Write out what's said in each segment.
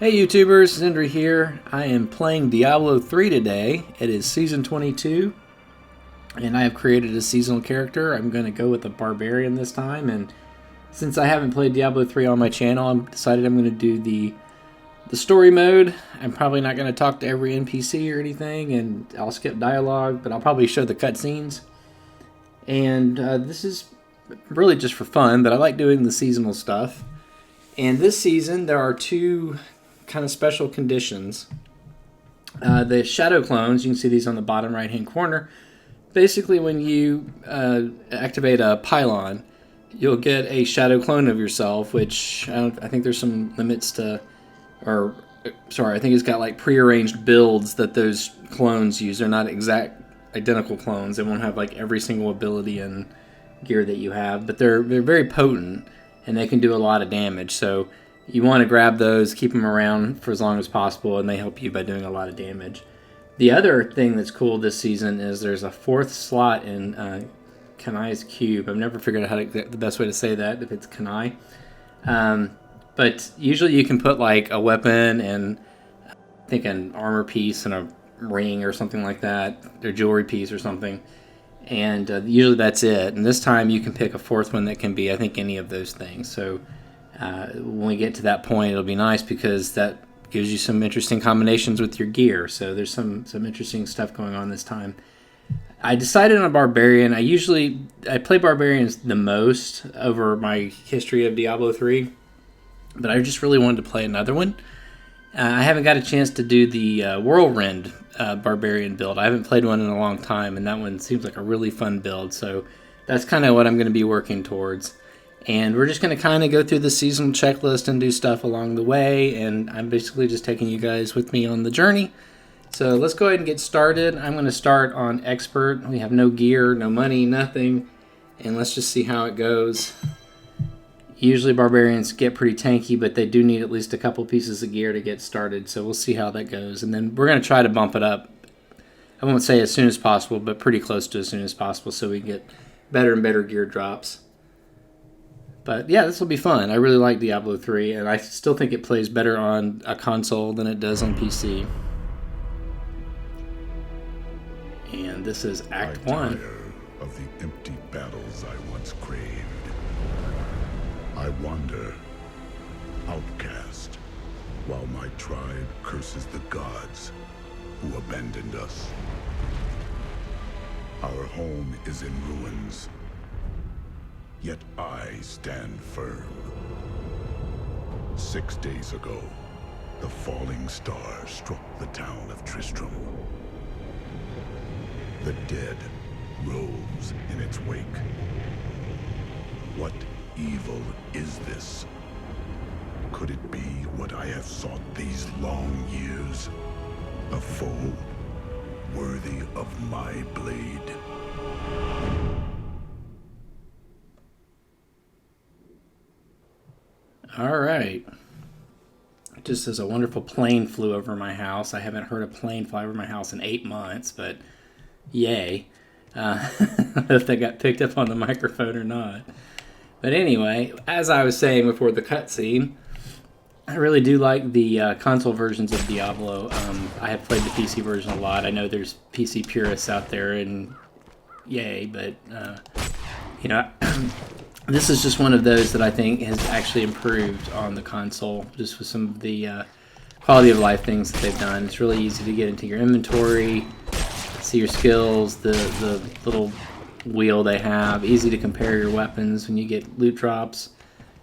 Hey YouTubers, Zindrey here. I am playing Diablo 3 today. It is Season 22, and I have created a seasonal character. I'm going to go with a barbarian this time, and since I haven't played Diablo 3 on my channel, I've decided I'm going to do the story mode. I'm probably not going to talk to every NPC or anything, and I'll skip dialogue, but I'll probably show the cutscenes. And this is really just for fun, but I like doing the seasonal stuff. And this season, there are two kind of special conditions. The shadow clones, you can see these on the bottom right hand corner. Basically, when you activate a pylon, you'll get a shadow clone of yourself, which I think there's some limits to, or sorry, I think it's got like prearranged builds that those clones use. They're not exact identical clones. They won't have like every single ability and gear that you have, but they're very potent and they can do a lot of damage. So you want to grab those, keep them around for as long as possible, and they help you by doing a lot of damage. The other thing that's cool this season is there's a fourth slot in Kanai's cube. I've never figured out how to get the best way to say that, if it's Kanai. But usually you can put like a weapon and I think an armor piece and a ring or something like that, or jewelry piece or something. And usually that's it. And this time you can pick a fourth one that can be, I think, any of those things. So when we get to that point, it'll be nice because that gives you some interesting combinations with your gear. So there's some interesting stuff going on this time. I decided on a barbarian. I play barbarians the most over my history of Diablo 3, but I just really wanted to play another one. I haven't got a chance to do the whirlwind barbarian build. I haven't played one in a long time, and that one seems like a really fun build. So that's kind of what I'm going to be working towards. And we're just going to kind of go through the seasonal checklist and do stuff along the way. And I'm basically just taking you guys with me on the journey. So let's go ahead and get started. I'm going to start on expert. We have no gear, no money, nothing. And let's just see how it goes. Usually barbarians get pretty tanky, but they do need at least a couple pieces of gear to get started. So we'll see how that goes. And then we're going to try to bump it up. I won't say as soon as possible, but pretty close to as soon as possible so we get better and better gear drops. But yeah, this will be fun. I really like Diablo 3, and I still think it plays better on a console than it does on PC. And this is Act 1. Tire of the empty battles I once craved. I wander, outcast, while my tribe curses the gods who abandoned us. Our home is in ruins. Yet I stand firm. 6 days ago, the falling star struck the town of Tristram. The dead rose in its wake. What evil is this? Could it be what I have sought these long years? A foe worthy of my blade? Alright. Just as a wonderful plane flew over my house. I haven't heard a plane fly over my house in 8 months, but yay. If they got picked up on the microphone or not. But anyway, as I was saying before the cutscene, I really do like the console versions of Diablo. I have played the PC version a lot. I know there's PC purists out there, and yay, but you know, this is just one of those that I think has actually improved on the console, just with some of the quality of life things that they've done. It's really easy to get into your inventory, see your skills, the little wheel they have, easy to compare your weapons when you get loot drops.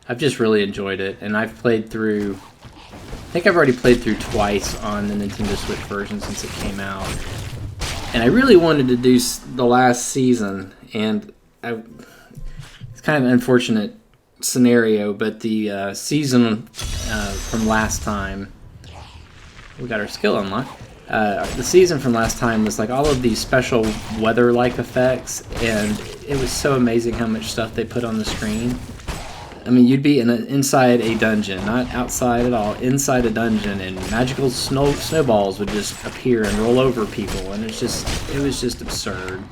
I've just really enjoyed it, and I've played through, I think I've already played through twice on the Nintendo Switch version since it came out. And I really wanted to do the last season, and it's kind of an unfortunate scenario, but the season from last time, we got our skill unlocked. The season from last time was like all of these special weather-like effects, and it was so amazing how much stuff they put on the screen. I mean, you'd be inside a dungeon, not outside at all, inside a dungeon, and magical snowballs would just appear and roll over people, and it was just absurd.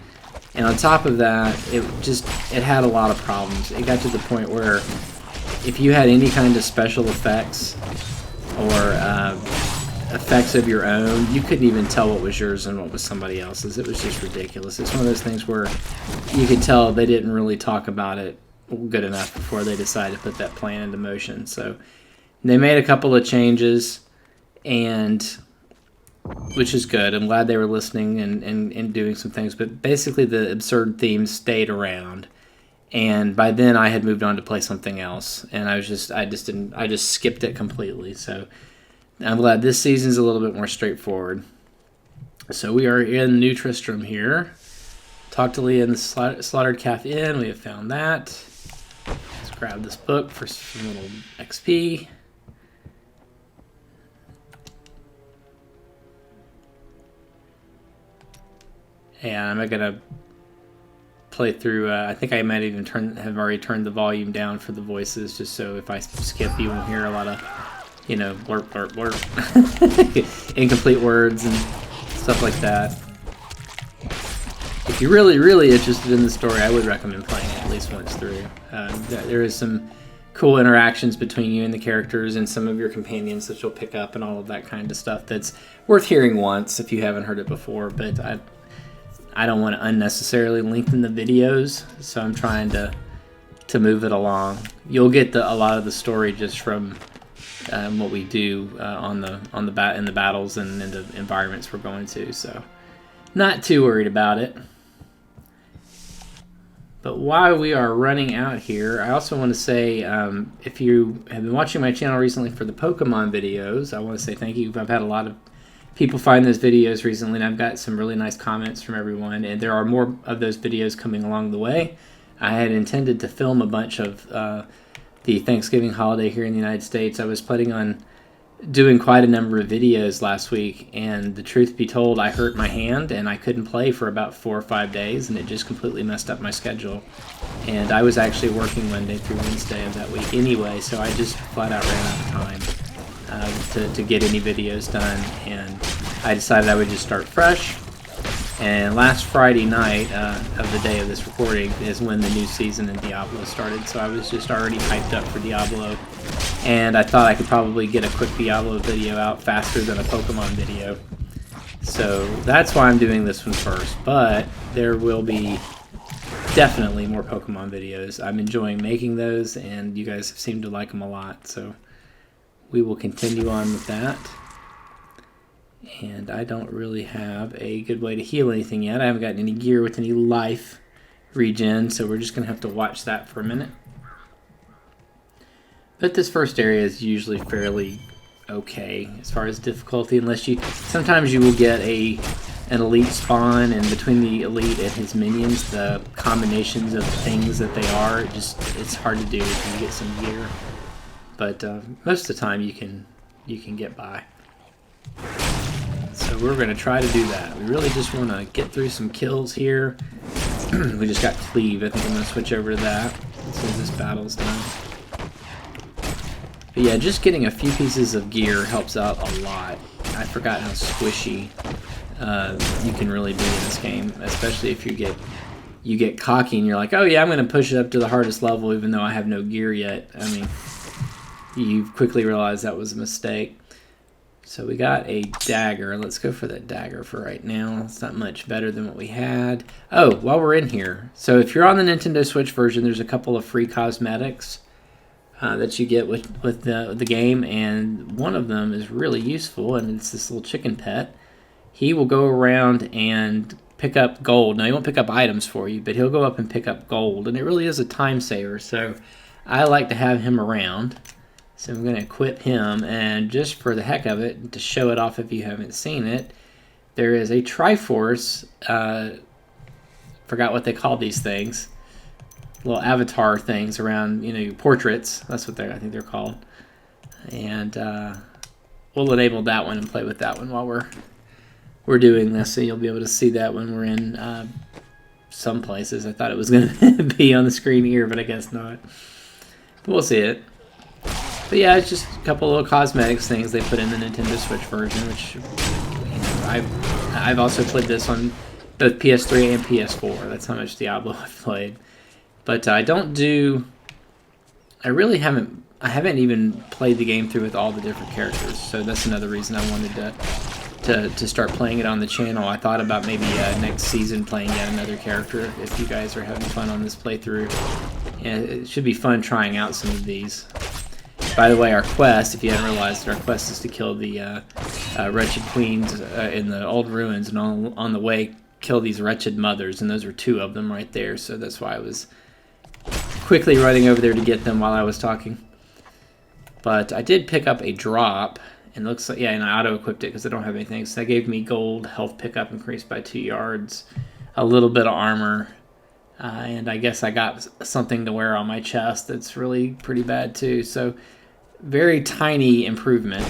And on top of that, it had a lot of problems. It got to the point where if you had any kind of special effects, or effects of your own. You couldn't even tell what was yours and what was somebody else's. It was just ridiculous. It's one of those things where you could tell they didn't really talk about it good enough before they decided to put that plan into motion. So they made a couple of changes, and which is good. I'm glad they were listening and doing some things. But basically the absurd themes stayed around. And by then I had moved on to play something else, and I just skipped it completely. So I'm glad this season's a little bit more straightforward. So we are in New Tristram here. Talk to Leah in the Slaughtered Calf Inn. We have found that. Let's grab this book for some little XP. And I'm gonna play through. I think I might even have already turned the volume down for the voices, just so if I skip, you won't hear a lot of, blurp, blurp, blurp, incomplete words and stuff like that. If you're really, really interested in the story, I would recommend playing it at least once through. There is some cool interactions between you and the characters and some of your companions that you'll pick up and all of that kind of stuff that's worth hearing once if you haven't heard it before. But I don't want to unnecessarily lengthen the videos, so I'm trying to move it along. You'll get a lot of the story just from what we do in the battles and in the environments we're going to. So not too worried about it. But while we are running out here, I also want to say, if you have been watching my channel recently for the Pokemon videos, I want to say thank you. I've had a lot of people find those videos recently, and I've got some really nice comments from everyone, and there are more of those videos coming along the way. I had intended to film a bunch of the Thanksgiving holiday here in the United States. I was planning on doing quite a number of videos last week, and the truth be told, I hurt my hand, and I couldn't play for about 4 or 5 days, and it just completely messed up my schedule. And I was actually working Monday through Wednesday of that week anyway, so I just flat out ran out of time to get any videos done, and I decided I would just start fresh. And last Friday night of the day of this recording is when the new season in Diablo started, so I was just already hyped up for Diablo, and I thought I could probably get a quick Diablo video out faster than a Pokemon video. So that's why I'm doing this one first, but there will be definitely more Pokemon videos. I'm enjoying making those, and you guys seem to like them a lot, so we will continue on with that. And I don't really have a good way to heal anything yet. I haven't gotten any gear with any life regen, so we're just going to have to watch that for a minute. But this first area is usually fairly okay as far as difficulty, unless sometimes you will get an elite spawn, and between the elite and his minions, the combinations of things that they are, it's hard to do if you get some gear. But most of the time you can get by. So we're going to try to do that. We really just want to get through some kills here. We just got Cleave. I think I'm going to switch over to that as soon as this battle's done. But yeah, just getting a few pieces of gear helps out a lot. I forgot how squishy you can really be in this game, especially if you get cocky and you're like, oh yeah, I'm going to push it up to the hardest level even though I have no gear yet. I mean, you quickly realize that was a mistake. So we got a dagger. Let's go for that dagger for right now. It's not much better than what we had. Oh, while we're in here, so if you're on the Nintendo Switch version, there's a couple of free cosmetics that you get with the game, and one of them is really useful, and it's this little chicken pet. He will go around and pick up gold. Now, he won't pick up items for you, but he'll go up and pick up gold, and it really is a time saver, so I like to have him around. So I'm going to equip him, and just for the heck of it, to show it off if you haven't seen it, there is a Triforce, forgot what they call these things, little avatar things around, portraits, that's what I think they're called. And we'll enable that one and play with that one while we're doing this, so you'll be able to see that when we're in some places. I thought it was going to be on the screen here, but I guess not. But we'll see it. But yeah, it's just a couple little cosmetics things they put in the Nintendo Switch version, which I've also played this on both PS3 and PS4. That's how much Diablo I've played. But I really haven't I haven't even played the game through with all the different characters, so that's another reason I wanted to start playing it on the channel. I thought about maybe next season playing yet another character if you guys are having fun on this playthrough. And it should be fun trying out some of these. By the way, our quest, if you hadn't realized, our quest is to kill the wretched queens in the old ruins, and on the way kill these wretched mothers, and those are 2 of them right there, so that's why I was quickly running over there to get them while I was talking. But I did pick up a drop, and looks like, yeah, and I auto-equipped it because I don't have anything, so that gave me gold health pickup increased by 2 yards, a little bit of armor, and I guess I got something to wear on my chest that's really pretty bad too, so very tiny improvement,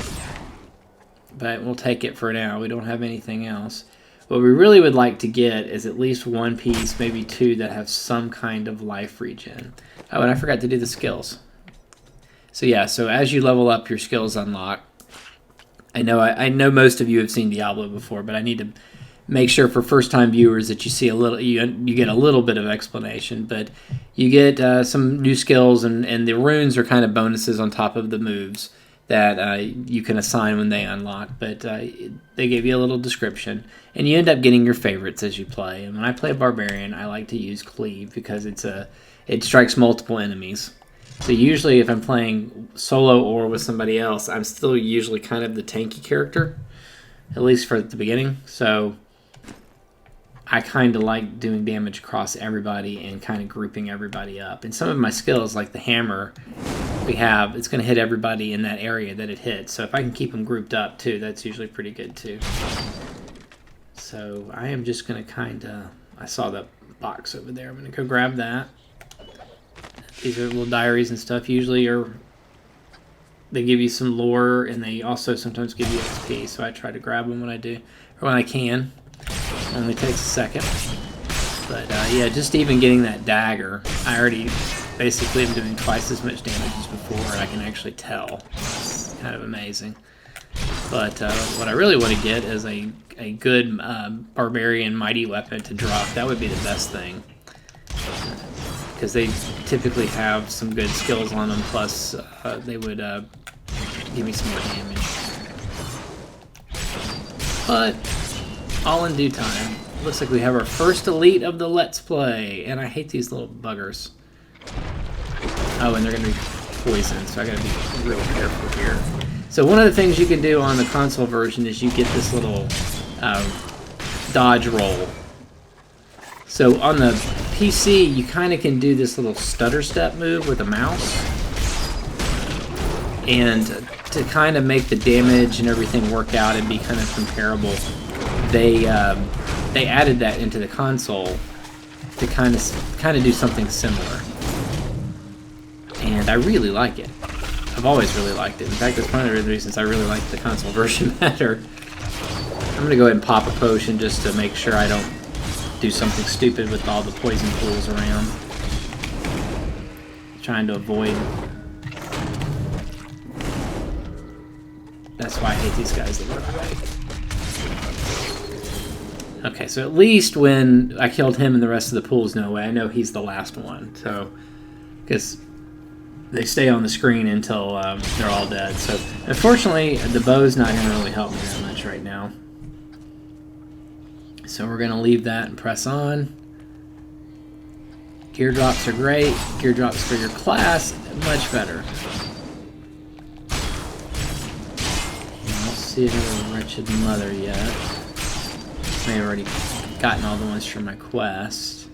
but we'll take it for now. We don't have anything else. What we really would like to get is at least 1 piece, maybe 2, that have some kind of life regen. Oh, and I forgot to do the skills. So yeah, so as you level up, your skills unlock. I know most of you have seen Diablo before, but I need to make sure for first-time viewers that you see a little, you get a little bit of explanation. But you get some new skills, and the runes are kind of bonuses on top of the moves that you can assign when they unlock. But they give you a little description, and you end up getting your favorites as you play. And when I play a barbarian, I like to use cleave because it strikes multiple enemies. So usually if I'm playing solo or with somebody else, I'm still usually kind of the tanky character, at least for the beginning. So I kind of like doing damage across everybody and kind of grouping everybody up. And some of my skills, like the hammer it's going to hit everybody in that area that it hits. So if I can keep them grouped up too, that's usually pretty good too. So I am just going to I saw that box over there. I'm going to go grab that. These are little diaries and stuff. Usually they give you some lore, and they also sometimes give you XP, so I try to grab them when I do, or when I can. It only takes a second. But yeah, just even getting that dagger, I already basically am doing twice as much damage as before, and I can actually tell. It's kind of amazing. But what I really want to get is a good barbarian mighty weapon to drop. That would be the best thing, because they typically have some good skills on them, plus they would give me some more damage. But all in due time. Looks like we have our first elite of the Let's Play, and I hate these little buggers. Oh, and they're going to be poisoned, so I got to be real careful here. So one of the things you can do on the console version is you get this little dodge roll. So on the PC, you kind of can do this little stutter step move with a mouse. And to kind of make the damage and everything work out and be kind of comparable, they added that into the console to kind of do something similar. And I really like it. I've always really liked it. In fact, that's one of the reasons I really like the console version better. I'm going to go ahead and pop a potion just to make sure I don't do something stupid with all the poison pools around. Trying to avoid. That's why I hate these guys that run away. Okay, so at least when I killed him and the rest of the pools, no way. I know he's the last one, so because they stay on the screen until they're all dead. So unfortunately, the bow's not going to really help me that much right now. So we're going to leave that and press on. Gear drops are great. Gear drops for your class, much better. I don't see another wretched mother yet. May have already gotten all the ones from my quest.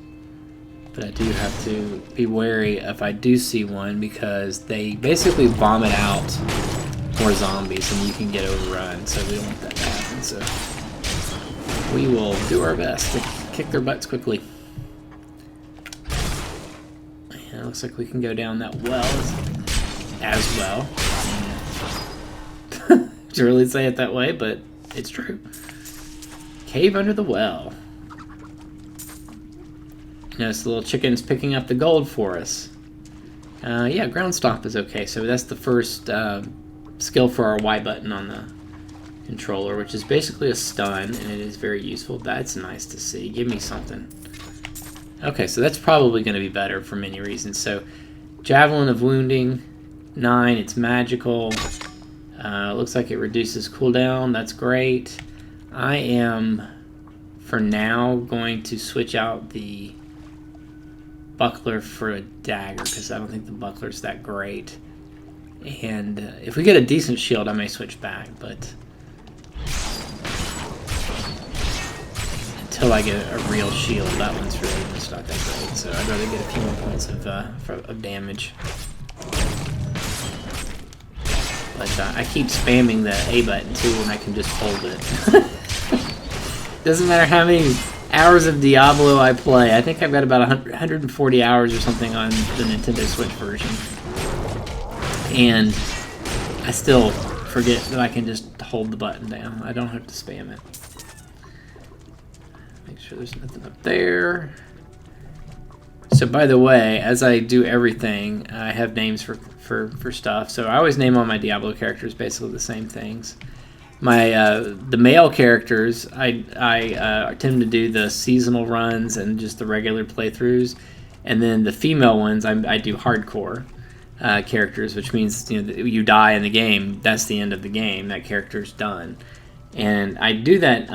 But I do have to be wary if I do see one, because they basically vomit out more zombies and you can get overrun. So we don't want that to happen. So we will do our best to kick their butts quickly. And it looks like we can go down that well as well. To really say it that way, but it's true. Cave under the well. Notice the little chicken's picking up the gold for us. Yeah, ground stomp is okay. So that's the first skill for our Y button on the controller, which is basically a stun, and it is very useful. That's nice to see. Give me something. Okay, so that's probably going to be better for many reasons. So, Javelin of Wounding, 9, it's magical. Looks like it reduces cooldown. That's great. I am, for now, going to switch out the buckler for a dagger because I don't think the buckler's that great. And if we get a decent shield, I may switch back, but until I get a real shield, that one's really just not that great. So I'd rather get a few more points of damage. But I keep spamming the A button too, and I can just hold it. Doesn't matter how many hours of Diablo I play. I think I've got about 140 hours or something on the Nintendo Switch version. And I still forget that I can just hold the button down. I don't have to spam it. Make sure there's nothing up there. So by the way, as I do everything, I have names for stuff. So I always name all my Diablo characters basically the same things. My the male characters, I tend to do the seasonal runs and just the regular playthroughs, and then the female ones I do hardcore characters, which means you die in the game. That's the end of the game. That character's done, and I do that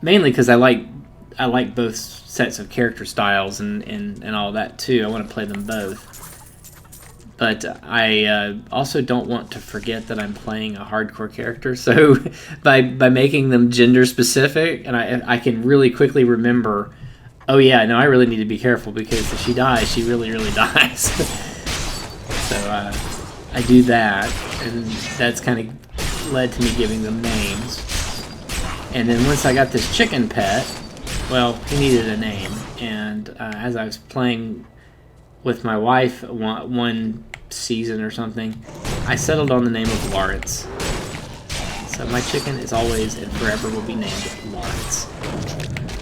mainly because I like both sets of character styles and all that too. I want to play them both. But I also don't want to forget that I'm playing a hardcore character. So by making them gender specific, and I can really quickly remember, oh yeah, no, I really need to be careful because if she dies, she really, really dies. So I do that, and that's kind of led to me giving them names. And then once I got this chicken pet, well, he needed a name. And as I was playing with my wife one season or something, I settled on the name of Lawrence. So my chicken is always and forever will be named Lawrence.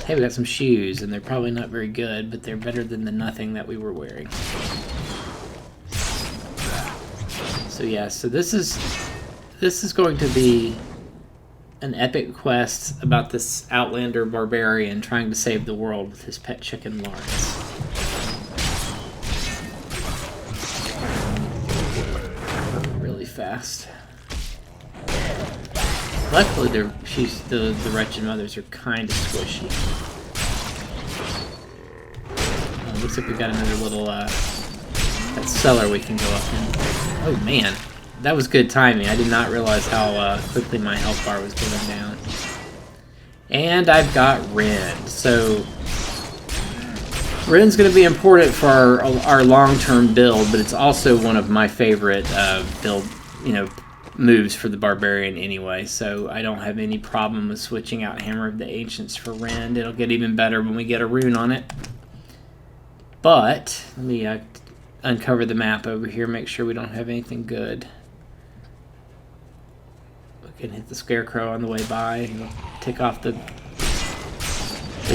Hey, we got some shoes, and they're probably not very good, but they're better than the nothing that we were wearing. So yeah, so this is going to be an epic quest about this Outlander barbarian trying to save the world with his pet chicken Lawrence. Fast. Luckily, the wretched mothers are kind of squishy. Looks like we got another little that cellar we can go up in. Oh man, that was good timing. I did not realize how quickly my health bar was going down. And I've got Rend. So Rend's going to be important for our long-term build, but it's also one of my favorite build moves for the barbarian anyway, so I don't have any problem with switching out Hammer of the Ancients for Rend. It'll get even better when we get a rune on it. But let me uncover the map over here, make sure we don't have anything good. We can hit the scarecrow on the way by and tick off the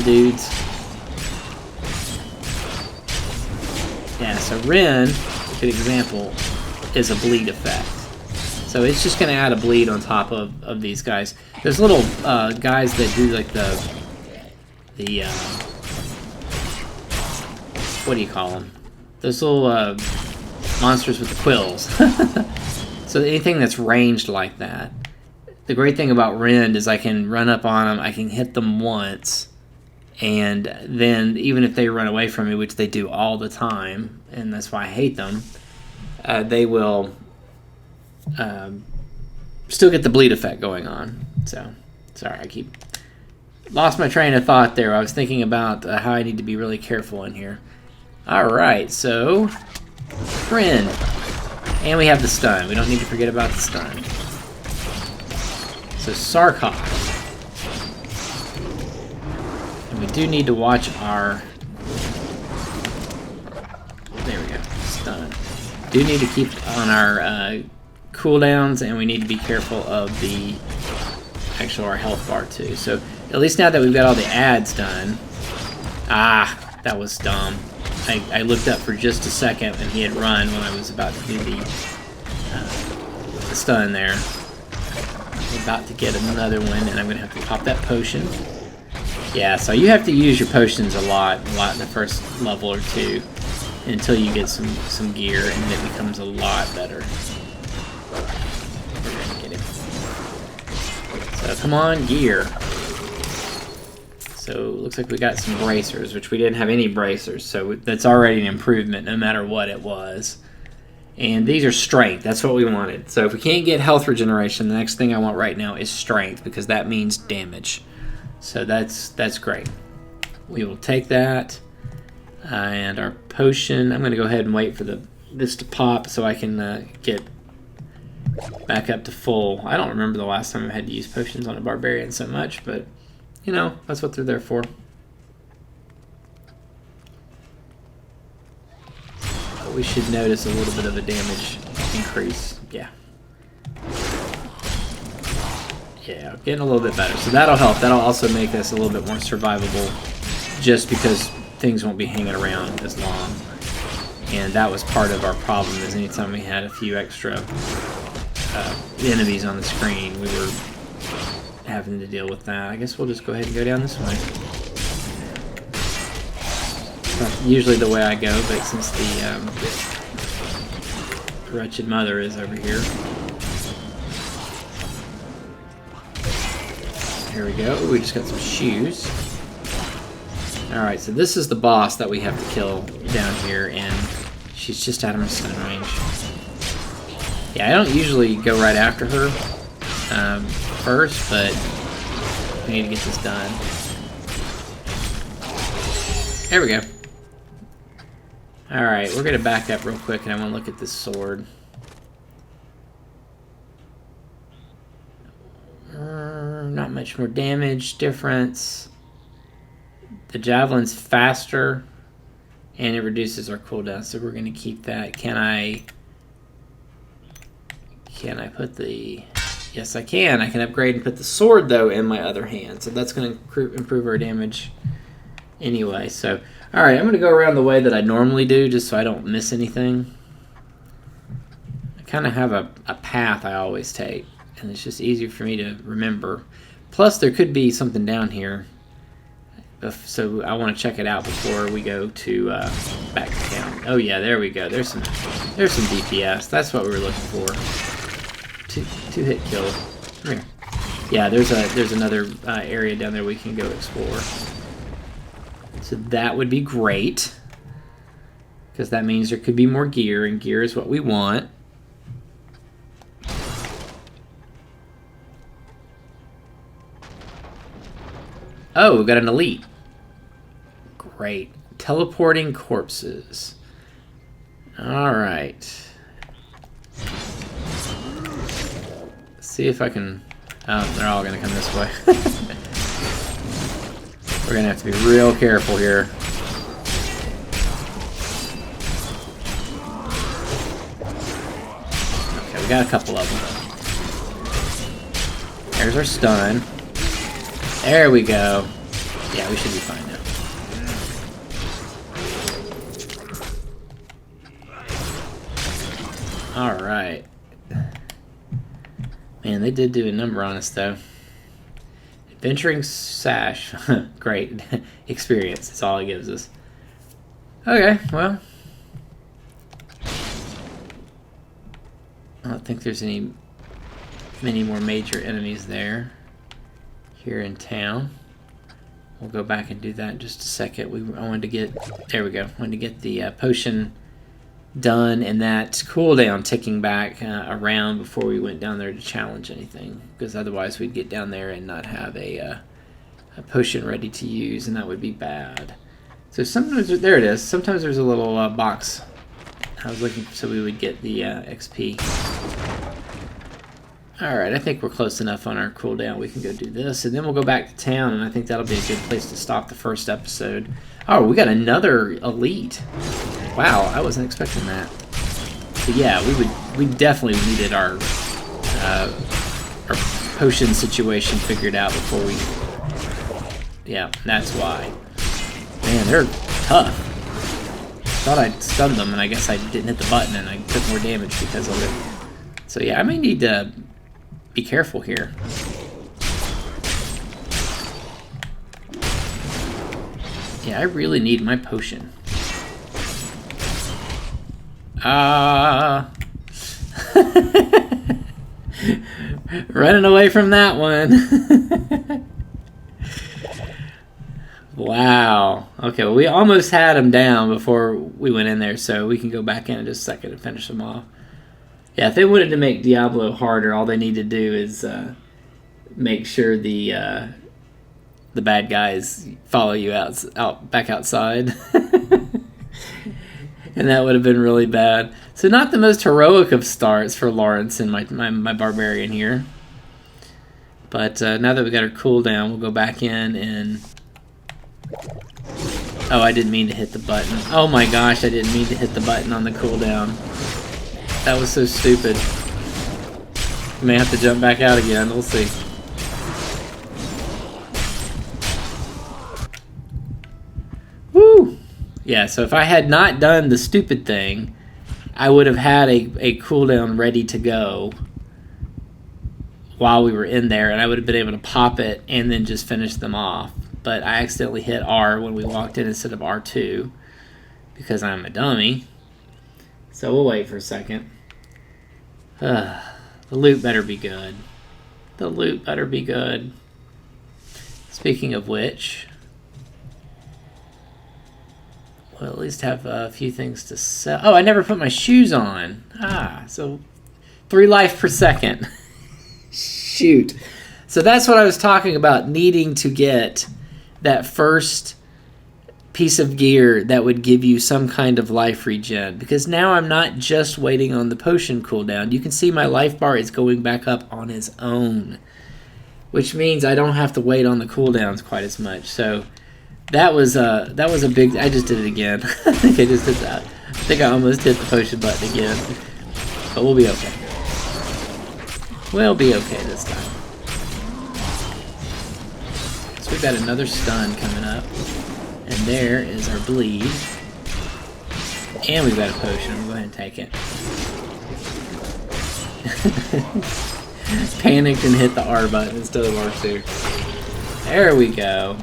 dudes. Yeah, so Rend, a good example, is a bleed effect. So it's just going to add a bleed on top of these guys. There's little guys that do like the what do you call them? Those little monsters with the quills. So anything that's ranged like that. The great thing about Rend is I can run up on them, I can hit them once, and then even if they run away from me, which they do all the time, and that's why I hate them, they will still get the bleed effect going on. So, sorry, I lost my train of thought there. I was thinking about how I need to be really careful in here. Alright, so Rend. And we have the stun. We don't need to forget about the stun. So Sarkov. And we do need to watch our... There we go. Stun. Do need to keep on our cooldowns, and we need to be careful of our health bar too. So at least now that we've got all the ads done. Ah, that was dumb. I looked up for just a second and he had run when I was about to do the stun there. I'm about to get another one, and I'm going to have to pop that potion. Yeah, so you have to use your potions a lot in the first level or two. until you get some gear, and it becomes a lot better. We're gonna get him. So come on, gear. So looks like we got some bracers, which we didn't have any bracers, so that's already an improvement no matter what it was. And these are strength. That's what we wanted. So if we can't get health regeneration, the next thing I want right now is strength, because that means damage. So that's great. We will take that. And our potion, I'm going to go ahead and wait for this to pop so I can get back up to full. I don't remember the last time I had to use potions on a barbarian so much, but you know, that's what they're there for. But we should notice a little bit of a damage increase. Yeah. Yeah, getting a little bit better. So that'll help. That'll also make us a little bit more survivable, just because things won't be hanging around as long. And that was part of our problem, is anytime we had a few extra enemies on the screen, we were having to deal with that. I guess we'll just go ahead and go down this way. It's not usually the way I go, but since the wretched mother is over here. Here we go. Ooh, we just got some shoes. Alright, so this is the boss that we have to kill down here, and she's just out of my stun range. Yeah, I don't usually go right after her first, but I need to get this done. There we go. Alright, we're going to back up real quick, and I want to look at this sword. Not much more damage difference. The javelin's faster, and it reduces our cooldown, so we're going to keep that. Can I put the... Yes, I can. I can upgrade and put the sword, though, in my other hand. So that's going to improve our damage anyway. So, all right, I'm going to go around the way that I normally do, just so I don't miss anything. I kind of have a path I always take, and it's just easier for me to remember. Plus, there could be something down here, so I want to check it out before we go to back to town. Oh yeah, there we go. There's some DPS. That's what we were looking for. Two hit kill. Come here. Yeah, there's another area down there we can go explore. So that would be great, because that means there could be more gear, and gear is what we want. Oh, we've got an elite. Great. Teleporting corpses. All right. See if I can... Oh, they're all going to come this way. We're going to have to be real careful here. Okay, we got a couple of them. There's our stun. There we go. Yeah, we should be fine now. Alright. Man, they did do a number on us, though. Adventuring Sash. Great. Experience. That's all it gives us. Okay, well. I don't think there's many more major enemies there. Here in town. We'll go back and do that in just a second. I wanted to get... There we go. I wanted to get the potion done and that cooldown ticking back around before we went down there to challenge anything, because otherwise we'd get down there and not have a potion ready to use, and that would be bad. So sometimes... There it is. Sometimes there's a little box. I was looking so we would get the XP. Alright, I think we're close enough on our cooldown. We can go do this, and then we'll go back to town, and I think that'll be a good place to stop the first episode. Oh, we got another elite. Wow, I wasn't expecting that. So yeah, we definitely needed our potion situation figured out before we... Yeah, that's why. Man, they're tough. Thought I'd stunned them, and I guess I didn't hit the button, and I took more damage because of it. So yeah, I may need to be careful here. Yeah, I really need my potion. Ah. Running away from that one. Wow. Okay, well, we almost had him down before we went in there, so we can go back in just a second and finish him off. Yeah, if they wanted to make Diablo harder, all they need to do is make sure the bad guys follow you out back outside. And that would have been really bad. So not the most heroic of starts for Lawrence and my barbarian here. But now that we got our cooldown, we'll go back in and... Oh, I didn't mean to hit the button. Oh my gosh, I didn't mean to hit the button on the cooldown. That was so stupid. May have to jump back out again. We'll see. Woo! Yeah, so if I had not done the stupid thing, I would have had a cooldown ready to go while we were in there, and I would have been able to pop it and then just finish them off. But I accidentally hit R when we walked in instead of R2 because I'm a dummy. So we'll wait for a second. The loot better be good. The loot better be good. Speaking of which... We'll at least have a few things to sell. Oh, I never put my shoes on. So 3 life per second. Shoot. So that's what I was talking about, needing to get that first piece of gear that would give you some kind of life regen. Because now I'm not just waiting on the potion cooldown. You can see my life bar is going back up on its own. Which means I don't have to wait on the cooldowns quite as much. So... That was a big... I just did it again. I think I just did that. I think I almost hit the potion button again. But we'll be okay. We'll be okay this time. So we've got another stun coming up. And there is our bleed. And we've got a potion. We'll go ahead and take it. Panicked and hit the R button instead of R2. There we go.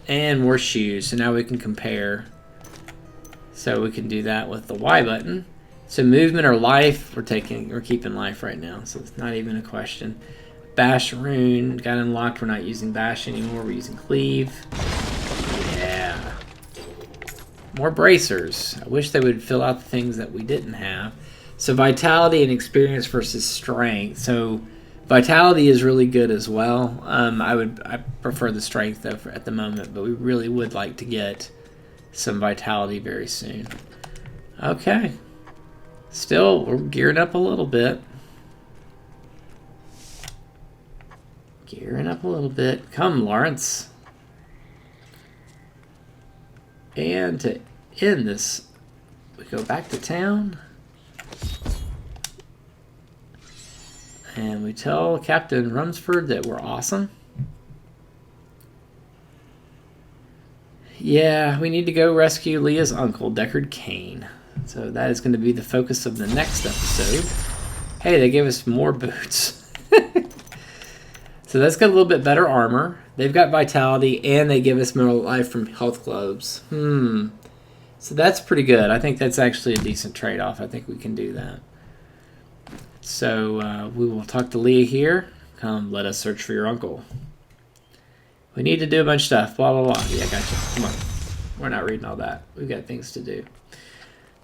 And more shoes, so now we can compare. So we can do that with the Y button. So movement or life, we're keeping life right now, so it's not even a question. Bash rune got unlocked. We're not using bash anymore. We're using cleave. Yeah. More bracers. I wish they would fill out the things that we didn't have. So vitality and experience versus strength. So vitality is really good as well. I prefer the strength at the moment, but we really would like to get some vitality very soon. Okay. Still, we're gearing up a little bit. Gearing up a little bit. Come, Lawrence. And to end this, we go back to town. And we tell Captain Rumsford that we're awesome. Yeah, we need to go rescue Leah's uncle, Deckard Cain. So that is going to be the focus of the next episode. Hey, they gave us more boots. So that's got a little bit better armor. They've got vitality, and they give us more life from health globes. So that's pretty good. I think that's actually a decent trade-off. I think we can do that. So we will talk to Leah here. Come, let us search for your uncle. We need to do a bunch of stuff. Blah, blah, blah. Yeah, gotcha. Come on. We're not reading all that. We've got things to do.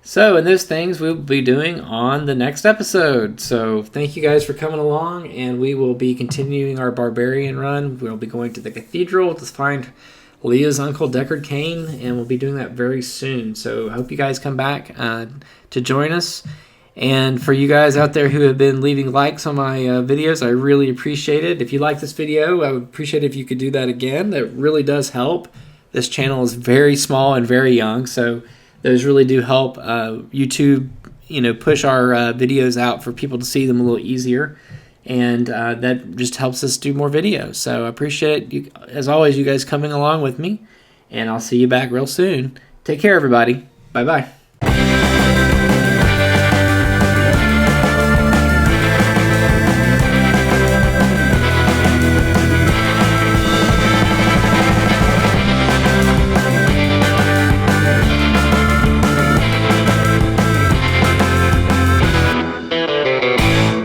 So, and those things we'll be doing on the next episode. So, thank you guys for coming along, and we will be continuing our barbarian run. We'll be going to the cathedral to find Leah's uncle, Deckard Cain, and we'll be doing that very soon. So, I hope you guys come back to join us. And for you guys out there who have been leaving likes on my videos, I really appreciate it. If you like this video, I would appreciate it if you could do that again. That really does help. This channel is very small and very young, so those really do help YouTube, push our videos out for people to see them a little easier, and that just helps us do more videos. So I appreciate you, as always, you guys coming along with me, and I'll see you back real soon. Take care, everybody. Bye bye.